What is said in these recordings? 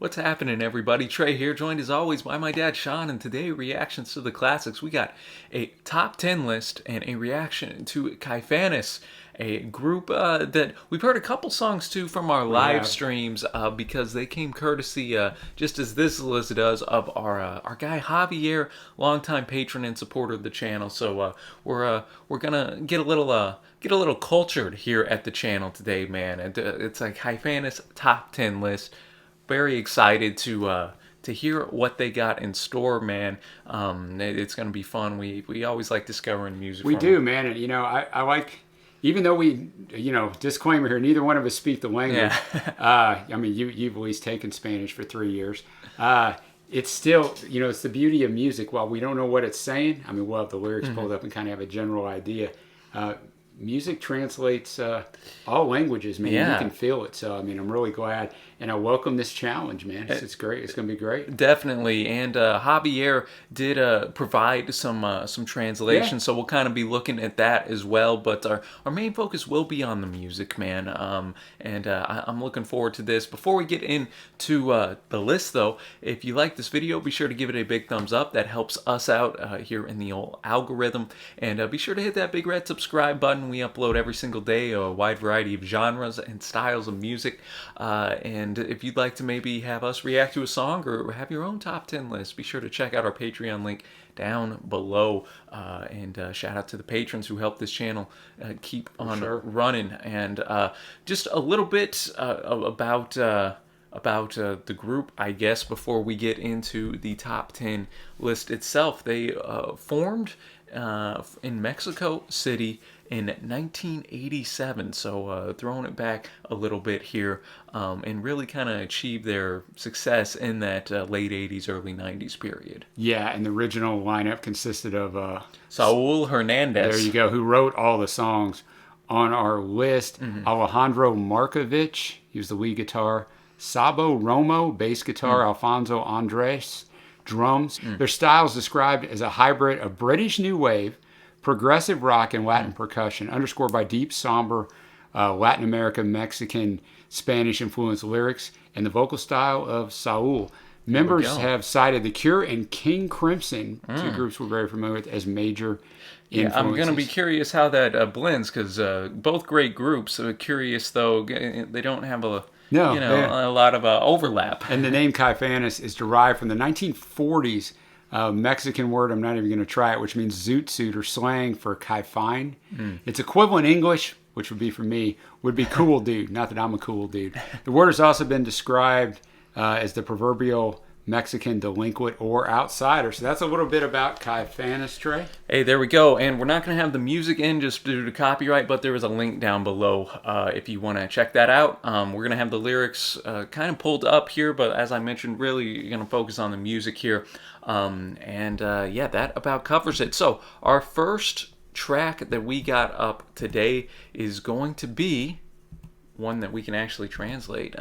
What's happening, everybody? Trey here, joined as always by my dad, Sean, and today, reactions to the classics. We got a top 10 list and a reaction to Caifanes, a group that we've heard a couple songs to from our live streams because they came courtesy, just as this list does, of our guy Javier, longtime patron and supporter of the channel. So we're gonna get a little cultured here at the channel today, man. And it's like Caifanes top 10 list. Very excited to hear what they got in store, man. It's going to be fun. We always like discovering music. We do, man. And, you know, I like, even though we, you know, disclaimer here, neither one of us speak the language. Yeah. I mean, you've at least taken Spanish for 3 years. It's still, you know, it's the beauty of music. While we don't know what it's saying, I mean, we'll have the lyrics pulled up and kind of have a general idea. Music translates all languages, man. Yeah. You can feel it. So, I mean, I'm really glad. And I welcome this challenge, man. It's great. It's going to be great. Definitely. And Javier did provide some translation, so we'll kind of be looking at that as well. But our main focus will be on the music, man. I'm looking forward to this. Before we get into the list, though, if you like this video, be sure to give it a big thumbs up. That helps us out here in the old algorithm. And be sure to hit that big red subscribe button. We upload every single day a wide variety of genres and styles of music. And if you'd like to maybe have us react to a song or have your own top 10 list, be sure to check out our Patreon link down below. And shout out to the patrons who help this channel keep on running. And just a little bit about the group, I guess, before we get into the top 10 list itself. They formed in Mexico City in 1987, so throwing it back a little bit here, and really kind of achieved their success in that late 80s, early 90s period. Yeah, and the original lineup consisted of Saul Hernandez. There you go, who wrote all the songs on our list. Alejandro Markovich, he was the lead guitar. Sabo Romo, bass guitar. Alfonso Andres, drums. Their style is described as a hybrid of British New Wave, progressive rock, and Latin percussion, underscored by deep, somber Latin American, Mexican, Spanish-influenced lyrics and the vocal style of Saul. Members have cited The Cure and King Crimson, two groups we're very familiar with, as major influences. I'm going to be curious how that blends, because both great groups. Curious, though, they don't have a lot of overlap. And the name Caifanes is derived from the 1940s Mexican word, I'm not even going to try it, which means zoot suit, or slang for caifane. Its equivalent English, which would be for me, would be cool dude. Not that I'm a cool dude. The word has also been described as the proverbial Mexican delinquent or outsider. So that's a little bit about Caifanes, Trey. Hey, there we go. And we're not going to have the music in just due to copyright, but there is a link down below if you want to check that out. We're going to have the lyrics kind of pulled up here, but as I mentioned, really you're going to focus on the music here. Yeah, that about covers it. So our first track that we got up today is going to be one that we can actually translate.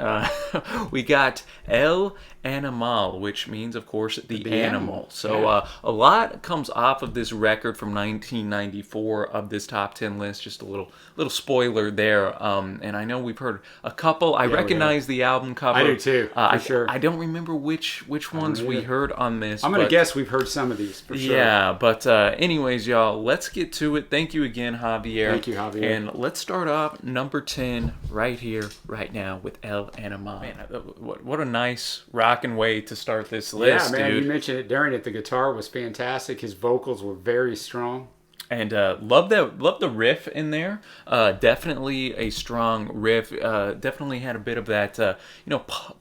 We got El Animal, which means, of course, the animal. So a lot comes off of this record from 1994 of this top 10 list. Just a little spoiler there. And I know we've heard a couple. I recognize the album cover. I do too, for sure. I don't remember which ones we heard on this. I'm going to guess we've heard some of these, for sure. Yeah, but anyways, y'all, let's get to it. Thank you again, Javier. Thank you, Javier. And let's start off number 10 right here, right now, with El Animal. Man, what a nice rockin' way to start this list, yeah, man, dude. You mentioned it during it. The guitar was fantastic. His vocals were very strong. And love the riff in there. Definitely a strong riff. Definitely had a bit of that,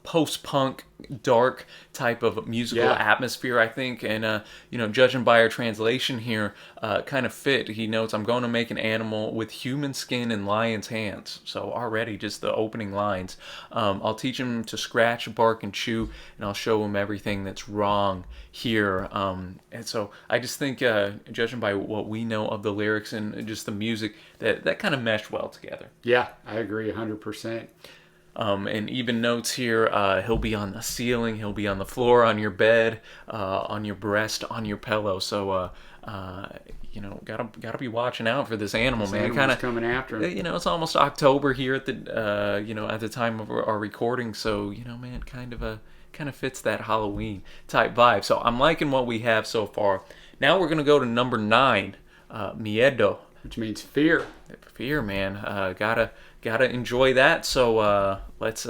post-punk, dark type of musical atmosphere, I think. And, judging by our translation here, kind of fit. He notes, I'm going to make an animal with human skin and lion's hands. So already just the opening lines. I'll teach him to scratch, bark, and chew, and I'll show him everything that's wrong here. And so I just think, judging by what we know of the lyrics and just the music, that kind of meshed well together. Yeah, I agree 100%. And even notes here, he'll be on the ceiling, he'll be on the floor, on your bed, on your breast, on your pillow. So, gotta be watching out for this animal, man. Kind of coming after him. It's almost October here at the, at the time of our recording. So, man, kind of kind of fits that Halloween type vibe. So I'm liking what we have so far. Now we're gonna go to number 9, Miedo. Which means fear. Fear, man. Gotta enjoy that. So let's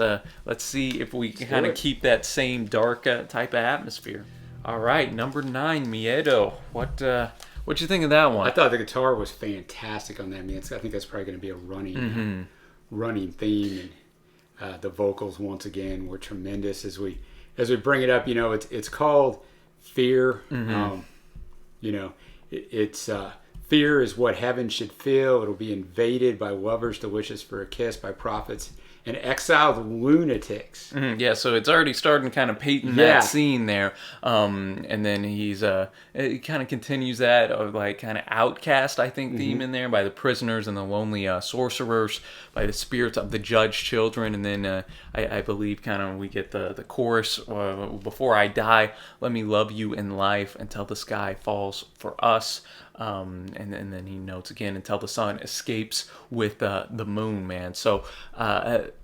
see if we can kind of keep that same dark type of atmosphere. All right, number 9, Miedo. What you think of that one? I thought the guitar was fantastic on that. I mean, I think that's probably going to be a running theme, and the vocals once again were tremendous as we bring it up. You know, it's called Fear. You know, it's fear is what heaven should feel. It'll be invaded by lovers to wishes for a kiss, by prophets and exiled lunatics. Yeah, so it's already starting to kind of paint that scene there. And then it kind of continues that of like kind of outcast, I think, theme in there, by the prisoners and the lonely sorcerers, by the spirits of the judged children. And then I believe kind of we get the chorus, before I die, let me love you in life until the sky falls for us. And then he notes again, until the sun escapes with the moon, man. So,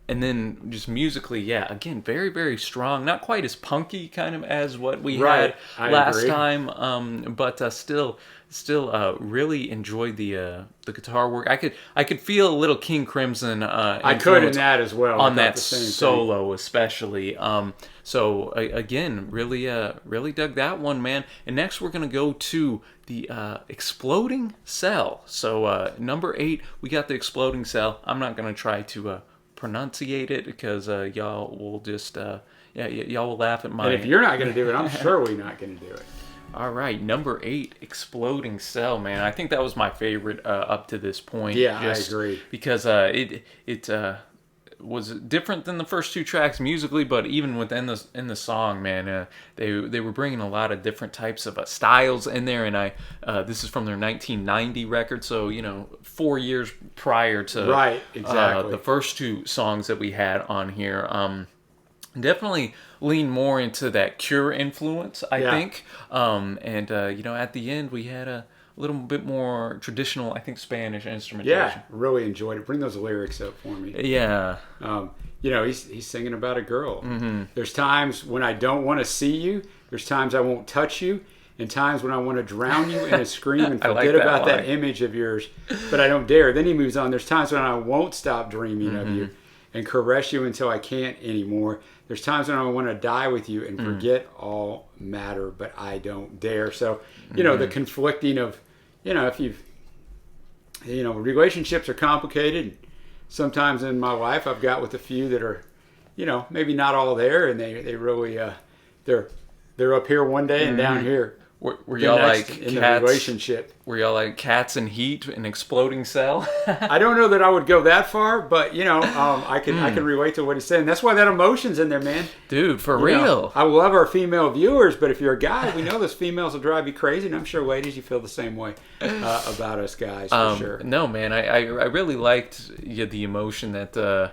and then just musically, yeah, again, very, very strong. Not quite as punky kind of as what we had last time, but still really enjoyed the guitar work. I could feel a little King Crimson. I could in that as well on that solo, especially. So again, really dug that one, man. And next we're gonna go to the Exploding Cell. So number 8, we got the Exploding Cell. I'm not gonna try to pronunciate it because y'all will just y'all will laugh at my. And if you're not gonna do it, I'm sure we're not gonna do it. All right, number 8, Exploding Cell, man. I think that was my favorite up to this point. Yeah, I agree. Because it was different than the first 2 tracks musically, but even within the song, man, they were bringing a lot of different types of styles in there. And this is from their 1990 record, so 4 years prior to the first 2 songs that we had on here. Definitely lean more into that Cure influence, I think. And at the end we had a little bit more traditional, I think, Spanish instrumentation. Yeah, really enjoyed it. Bring those lyrics up for me. Yeah. He's singing about a girl. There's times when I don't want to see you. There's times I won't touch you. And times when I want to drown you in a scream and forget about that image of yours, but I don't dare. Then he moves on. There's times when I won't stop dreaming of you and caress you until I can't anymore. There's times when I want to die with you and forget all matter, but I don't dare. So, the conflicting of, if you've, relationships are complicated. Sometimes in my life, I've got with a few that are, maybe not all there, and they really, they're up here one day and down here. Were y'all like in cats? The relationship. Were y'all like Cats in Heat, an Exploding Cell? I don't know that I would go that far, but I can relate to what he's saying. That's why that emotion's in there, man. Dude, for real. I love our female viewers, but if you're a guy, we know those females will drive you crazy, and I'm sure ladies, you feel the same way about us guys, for sure. No, man, I really liked the emotion that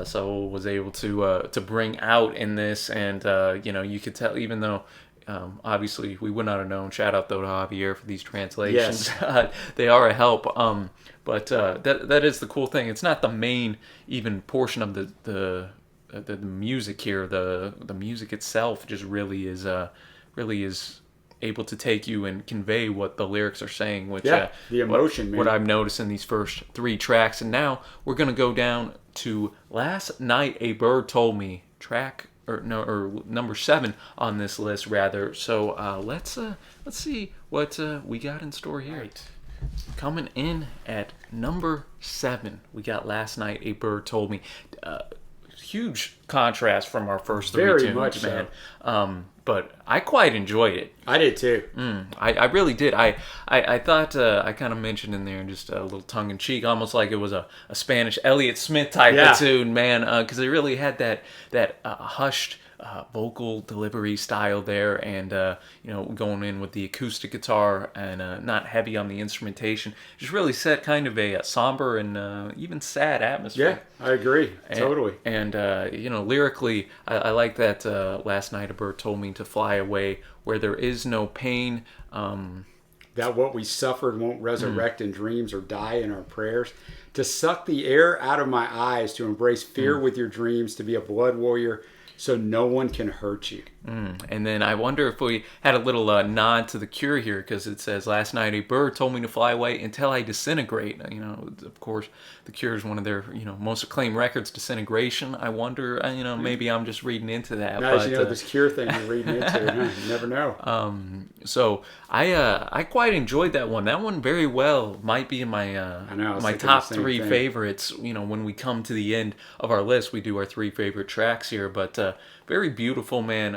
Saul was able to bring out in this, and you could tell, even though. Obviously, we would not have known. Shout out though to Javier for these translations. Yes. They are a help. But that is the cool thing. It's not the main even portion of the music here. The music itself just really is able to take you and convey what the lyrics are saying. Which the emotion, man. What I've noticed in these first 3 tracks, and now we're gonna go down to Last Night a Bird Told Me, track. Or number 7 on this list, rather. So let's see what we got in store here. Right. Coming in at number 7, we got Last Night a Bird Told Me. Huge contrast from our first 3 tunes, very much, man. But I quite enjoyed it. I did too. I really did. I thought I kind of mentioned in there just a little tongue in cheek, almost like it was a Spanish Elliott Smith type of tune, man, because it really had that hushed vocal delivery style there, and going in with the acoustic guitar and not heavy on the instrumentation, just really set kind of a somber and even sad atmosphere. Yeah, I agree, totally. And lyrically, I like that. Last night a bird told me to fly away where there is no pain. That what we suffered won't resurrect in dreams or die in our prayers. To suck the air out of my eyes, to embrace fear with your dreams, to be a blood warrior so no one can hurt you. And then I wonder if we had a little nod to The Cure here, because it says, last night a bird told me to fly away until I disintegrate. You know, of course, The Cure is one of their, you know, most acclaimed records, Disintegration. I wonder, you know, maybe I'm just reading into that. Nice, but, you know, this Cure thing you're reading into, huh? You never know. So I quite enjoyed that one. That one very well might be in my I know, I was my thinking top the same 3 thing. favorites. You know, when we come to the end of our list, we do our 3 favorite tracks here. But very beautiful, man.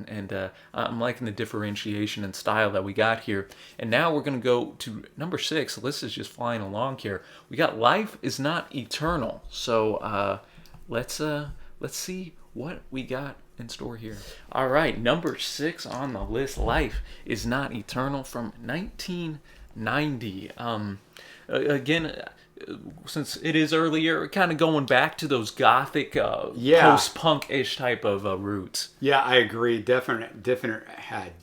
And I'm liking the differentiation and style that we got here. And now we're gonna go to number 6. The list is just flying along here. We got Life Is Not Eternal. So let's see what we got in store here. All right, number 6 on the list, Life Is Not Eternal from 1990. Again, since it is earlier, kind of going back to those gothic, post-punk-ish type of roots. Yeah, I agree. Definite different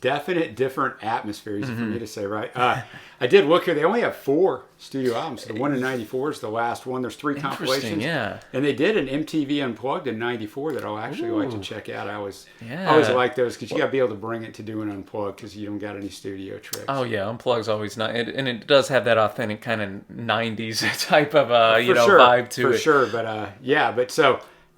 atmospheres, for me to say, right? I did look here. They only have 4 studio albums. The one in '94 is the last one. There's 3 compilations. Yeah. And they did an MTV Unplugged in '94 that I'll actually like to check out. I always Yeah. like those, because you got to be able to bring it to do an Unplugged, because you don't got any studio tricks. Oh yeah, Unplugged's always not, and it does have that authentic kind of '90s type of For sure, vibe to it. For sure, but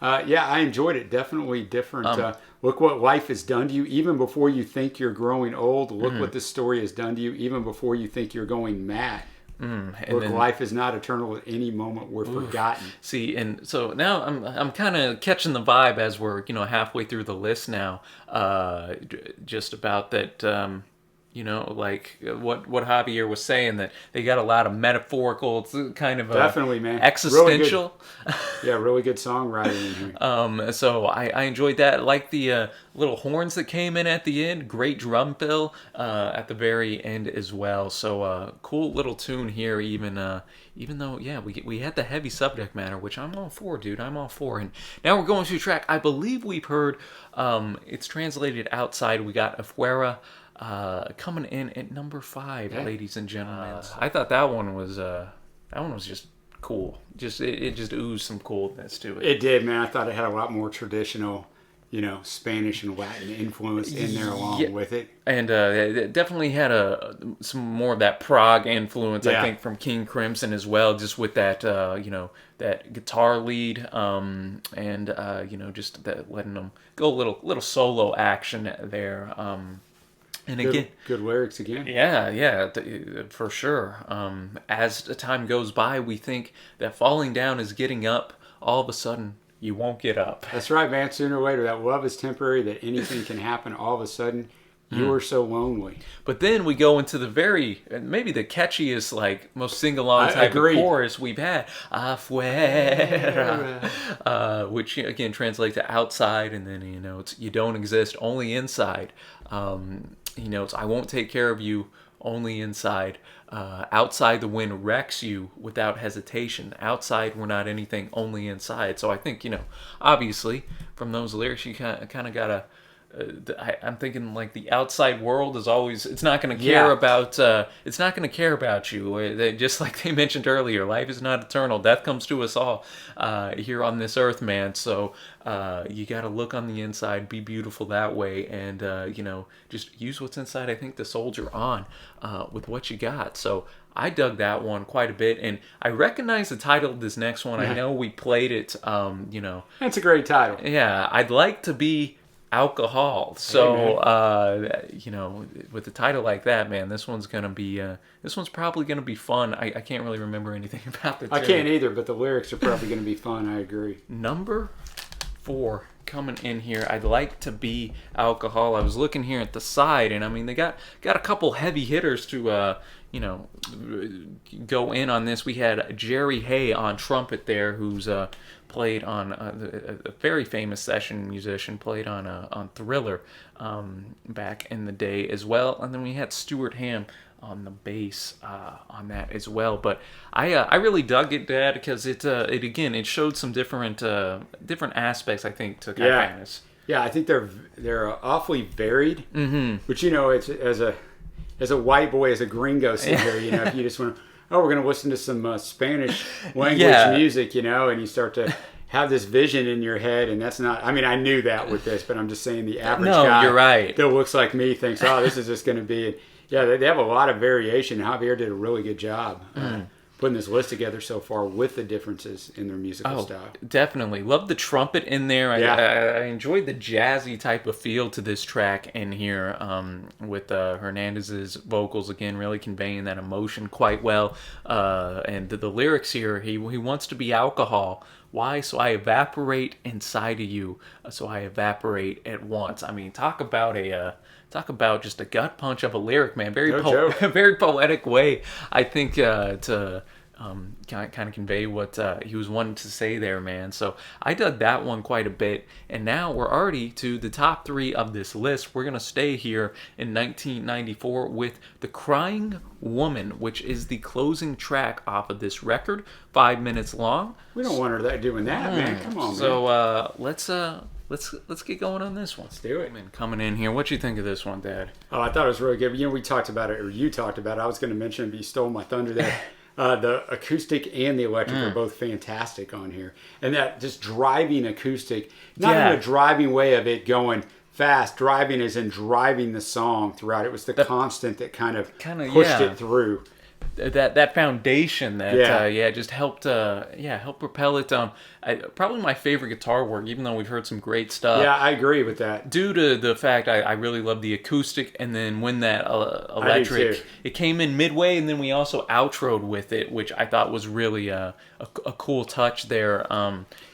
I enjoyed it. Definitely different. Look what life has done to you, even before you think you're growing old. Look what this story has done to you, even before you think you're going mad. Look, life is not eternal. At any moment, we're forgotten. See, and so now I'm kind of catching the vibe as we're halfway through the list now. Just about that. Like what Javier was saying, that they got a lot of metaphorical, it's kind of Definitely, man. Existential. Really good songwriting in here. So I enjoyed that. I like the little horns that came in at the end. Great drum fill at the very end as well. So cool little tune here, even though we had the heavy subject matter, which I'm all for, dude. I'm all for. And now we're going to a track I believe we've heard. It's translated outside. We got Afuera. Coming in at number 5, ladies and gentlemen. I thought that one was just cool. Just it just oozed some coolness to it. It did, man. I thought it had a lot more traditional, Spanish and Latin influence in there along with it. And it definitely had some more of that prog influence, I think, from King Crimson as well, just with that that guitar lead, and just that letting them go a little solo action there. And again, good lyrics again. Yeah, for sure. As the time goes by, we think that falling down is getting up. All of a sudden, you won't get up. That's right, man. Sooner or later, that love is temporary, that anything can happen. All of a sudden, you are so lonely. But then we go into the maybe the catchiest, most sing-along type of chorus we've had. Afuera. Which, again, translates to outside, and then, it's you don't exist, only inside. It's I won't take care of you, only inside. Outside, the wind wrecks you without hesitation. Outside, we're not anything, only inside. So I think, obviously, from those lyrics, you kind of got to... I'm thinking the outside world is always, it's not going to care about you. Just like they mentioned earlier, life is not eternal. Death comes to us all here on this earth, man. So you got to look on the inside, be beautiful that way, and just use what's inside. I think to soldier on with what you got. So I dug that one quite a bit, and I recognize the title of this next one. I know we played it. That's a great title. Yeah, I'd like to be alcohol. So with a title like that, man, this one's probably gonna be fun. I can't really remember anything about the tune. I can't either, but the lyrics are probably gonna be fun. I agree. Number 4 coming in here, I'd like to be alcohol. I was looking here at the side, and I mean they got a couple heavy hitters to go in on this. We had Jerry Hay on trumpet there, who's played on a very famous session musician, played on Thriller back in the day as well. And then we had Stuart Ham on the bass on that as well. But I really dug it, Dad, because it showed some different aspects, I think, to Caifanes. Yeah, I think they're awfully varied. Mm-hmm. But it's as a white boy, as a gringo sitting here, if you just want to, we're going to listen to some Spanish language music, and you start to have this vision in your head, and that's not. I mean, I knew that with this, but I'm just saying the average No, guy you're right. that looks like me thinks, oh, this is just going to be. Yeah, they have a lot of variation. Javier did a really good job putting this list together so far with the differences in their musical style. Definitely. Love the trumpet in there. Yeah. I enjoyed the jazzy type of feel to this track in here with Hernandez's vocals, again, really conveying that emotion quite well. And the lyrics here, he wants to be alcohol. Why? So I evaporate inside of you. So I evaporate at once. I mean, talk about just a gut punch of a lyric, man. Very very poetic way, I think, to kind of convey what he was wanting to say there, man. So I dug that one quite a bit. And now we're already to the top 3 of this list. We're going to stay here in 1994 with The Crying Woman, which is the closing track off of this record, 5 minutes long. We don't want her doing that, man. Come on, man. So let's get going on this one. Let's do it. Man, coming in here, what you think of this one, Dad? Oh, I thought it was really good. You know, we talked about it, or you talked about it. I was going to mention, but you stole my thunder there. The acoustic and the electric are both fantastic on here. And that just driving acoustic, not in a driving way of it going fast, driving as in driving the song throughout. It was the constant that kind of pushed it through. That foundation that just helped help propel it. Probably my favorite guitar work, even though we've heard some great stuff. Yeah, I agree with that. Due to the fact I really love the acoustic, and then when that electric, it came in midway, and then we also outroed with it, which I thought was really a cool touch there.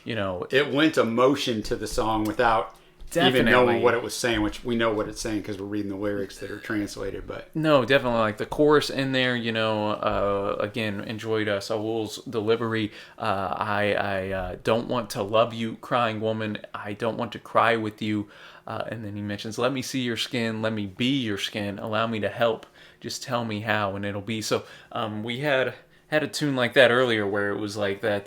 It lent emotion to the song without even knowing what it was saying, which we know what it's saying because we're reading the lyrics that are translated. But no, definitely, like the chorus in there, again, enjoyed Saul's delivery. I don't want to love you, crying woman. I don't want to cry with you. And then he mentions, let me see your skin. Let me be your skin. Allow me to help. Just tell me how, and it'll be. So we had a tune like that earlier where it was like that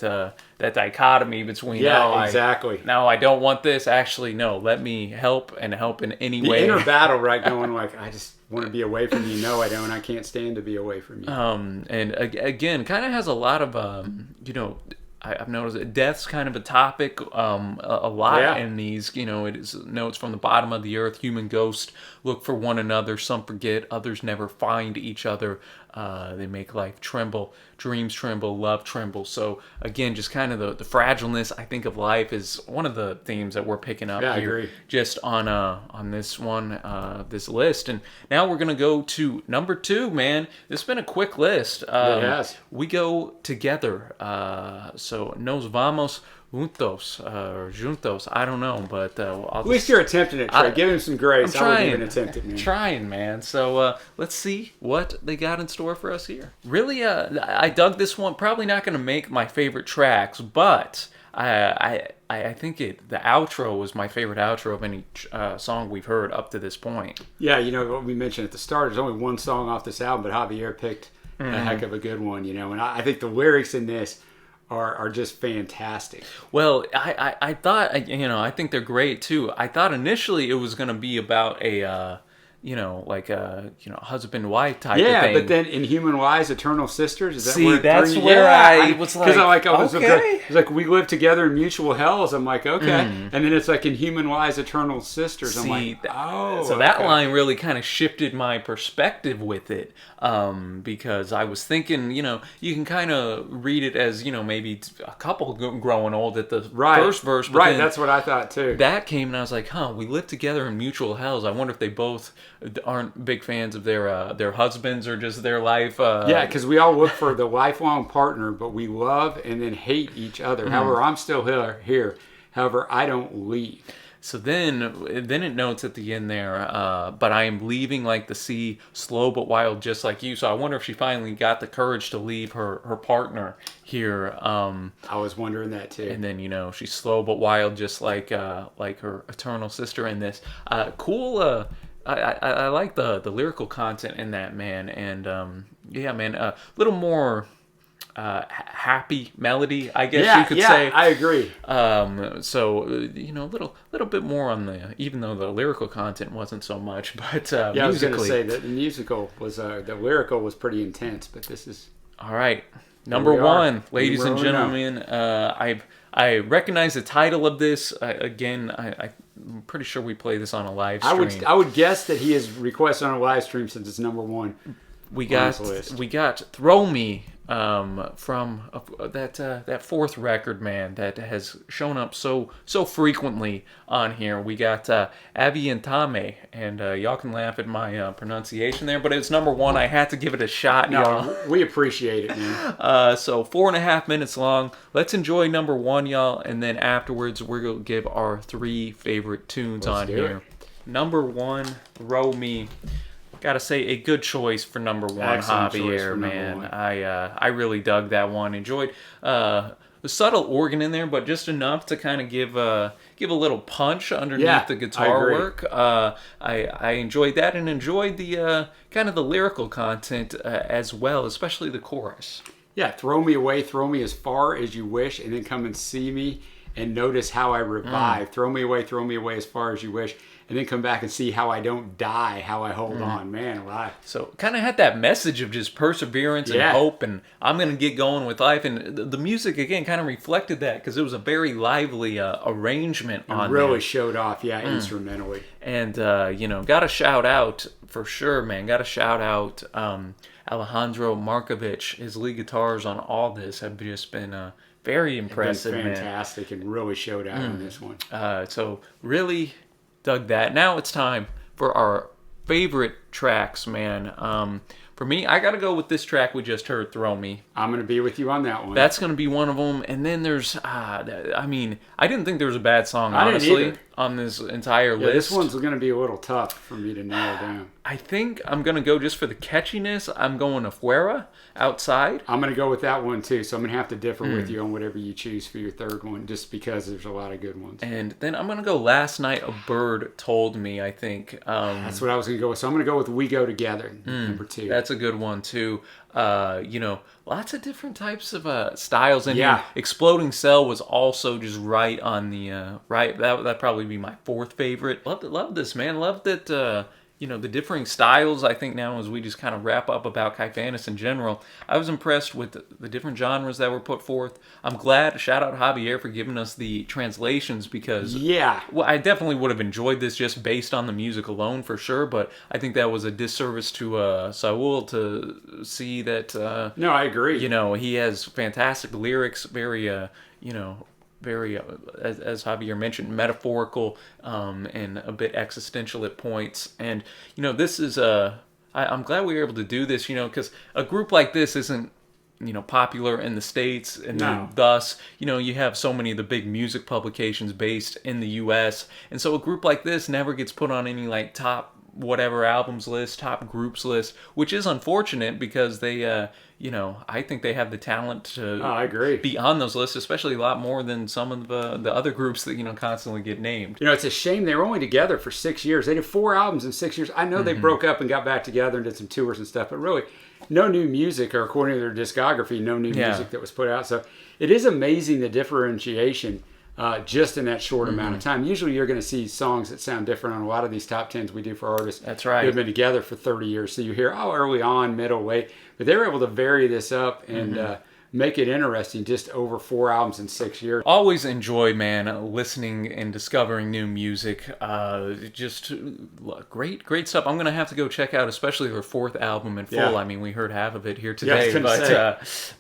dichotomy between exactly. No, I don't want this. Actually, no, let me help and help in any way. The inner battle, right? Going like, I just want to be away from you. No, I don't. I can't stand to be away from you. And again, kind of has a lot of I've noticed that death's kind of a topic a lot in these. It is notes from the bottom of the earth, human ghost look for one another. Some forget, others never find each other. They make life tremble, dreams tremble, love tremble. So again, just kind of the fragileness, I think, of life is one of the themes that we're picking up here. I agree. Just on this one, this list. And now we're gonna go to number 2, man. This has been a quick list. It has. We go together. So nos vamos juntos or juntos. I don't know, but at least you're attempting it, Trey. Give him some grace. I'm trying. I wouldn't even attempt it, man. Trying, man. So let's see what they got in store for us here. Really, I dug this one. Probably not going to make my favorite tracks, but I think the outro was my favorite outro of any song we've heard up to this point. Yeah, what we mentioned at the start, there's only one song off this album, but Javier picked a heck of a good one, and I think the lyrics in this are just fantastic. Well, I thought, I think they're great too. I thought initially it was going to be about a husband wife type of thing. Yeah, but then in Human Wise, Eternal Sisters. Is that See, where that's where I was like, because okay. It's like we live together in mutual hells. I'm like, okay, and then it's like in Human Wise, Eternal Sisters. I'm like, oh, so that line really kind of shifted my perspective with it, because I was thinking, you can kind of read it as maybe a couple growing old at the first verse, but right? That's what I thought too. That came and I was like, we live together in mutual hells. I wonder if they both aren't big fans of their husbands or just their life. Yeah, because we all look for the lifelong partner, but we love and then hate each other. However, I'm still here. However, I don't leave. So then it notes at the end there, but I am leaving like the sea, slow but wild, just like you. So I wonder if she finally got the courage to leave her partner here. I was wondering that too. And then she's slow but wild, just like her eternal sister in this. Cool. I like the lyrical content in that, man, and man, a little more happy melody, I guess you could say. I agree. So a little bit more on even though the lyrical content wasn't so much, but I was going to say that the musical was the lyrical was pretty intense, but this is all right. Number 1, ladies and gentlemen, I recognize the title of this. I'm pretty sure we play this on a live stream. I would guess that he has requested on a live stream since it's number one. We got "Throw Me" from that fourth record, man, that has shown up so frequently on here. We got Avi and Tame, and y'all can laugh at my pronunciation there, but it's number one. I had to give it a shot, y'all. We appreciate it, man. So 4.5 minutes long. Let's enjoy number one, y'all, and then afterwards we're gonna give our 3 favorite tunes on here. Number one, "Throw Me." Gotta say, a good choice for number one, Excellent Javier, man. I really dug that one. Enjoyed the subtle organ in there, but just enough to kind of give a little punch underneath the guitar work. I enjoyed that, and enjoyed the kind of the lyrical content as well, especially the chorus. Yeah, throw me away, throw me as far as you wish, and then come and see me and notice how I revive. Throw me away as far as you wish, and then come back and see how I don't die, how I hold on. Man alive. So kind of had that message of just perseverance and hope, and I'm going to get going with life. And the music, again, kind of reflected that, because it was a very lively arrangement on there. Really showed off, instrumentally. And, got to shout out, for sure, man, got to shout out Alejandro Markovich. His lead guitars on all this have just been very impressive, fantastic, man. And really showed out on this one. So really dug that. Now it's time for our favorite tracks, man. For me, I got to go with this track we just heard, "Throw Me." I'm going to be with you on that one. That's going to be one of them. And then there's, I didn't think there was a bad song, honestly, on this entire list. This one's going to be a little tough for me to narrow down. I think I'm going to go just for the catchiness. I'm going Afuera, "Outside." I'm going to go with that one too, so I'm going to have to differ with you on whatever you choose for your third one, just because there's a lot of good ones. And then I'm going to go "Last Night a Bird Told Me," I think. That's what I was going to go with. So I'm going to go with "We Go Together," number 2. That's a good one too. Lots of different types of styles in here. "Exploding Cell" was also just right on the right. That'd probably be my 4th favorite. Love this, man. Love that. The differing styles. I think now, as we just kind of wrap up about Caifanes in general, I was impressed with the different genres that were put forth. I'm glad. Shout out Javier for giving us the translations, because I definitely would have enjoyed this just based on the music alone, for sure. But I think that was a disservice to Saul to see that. No, I agree. He has fantastic lyrics, very very, as Javier mentioned, metaphorical and a bit existential at points. And, this is I'm glad we were able to do this, because a group like this isn't, popular in the States. And then thus, you have so many of the big music publications based in the U.S. And so a group like this never gets put on any, top whatever albums list, top groups list, which is unfortunate, because they, I think they have the talent to I agree. Be on those lists, especially a lot more than some of the other groups that, constantly get named. It's a shame they were only together for 6 years. They did 4 albums in 6 years. I know they broke up and got back together and did some tours and stuff, but really no new music, or according to their discography, no new music that was put out. So it is amazing, the differentiation just in that short amount of time. Usually you're going to see songs that sound different on a lot of these top 10s we do for artists. That's right. Who have been together for 30 years. So you hear, early on, middle, late. But they were able to vary this up and make it interesting, just over 4 albums in 6 years. Always enjoy, man, listening and discovering new music. Just great stuff. I'm going to have to go check out, especially their 4th album in full. Yeah. I mean, we heard half of it here today.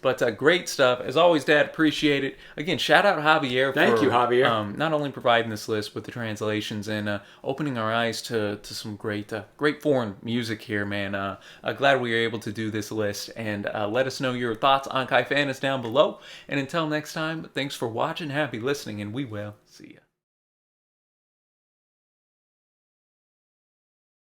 But great stuff. As always, Dad, appreciate it. Again, shout out Javier. Thank you, Javier. Not only providing this list with the translations and opening our eyes to some great foreign music here, man. Glad we were able to do this list. And let us know your thoughts on Caifanes down below. And until next time, thanks for watching, happy listening, and we will see you.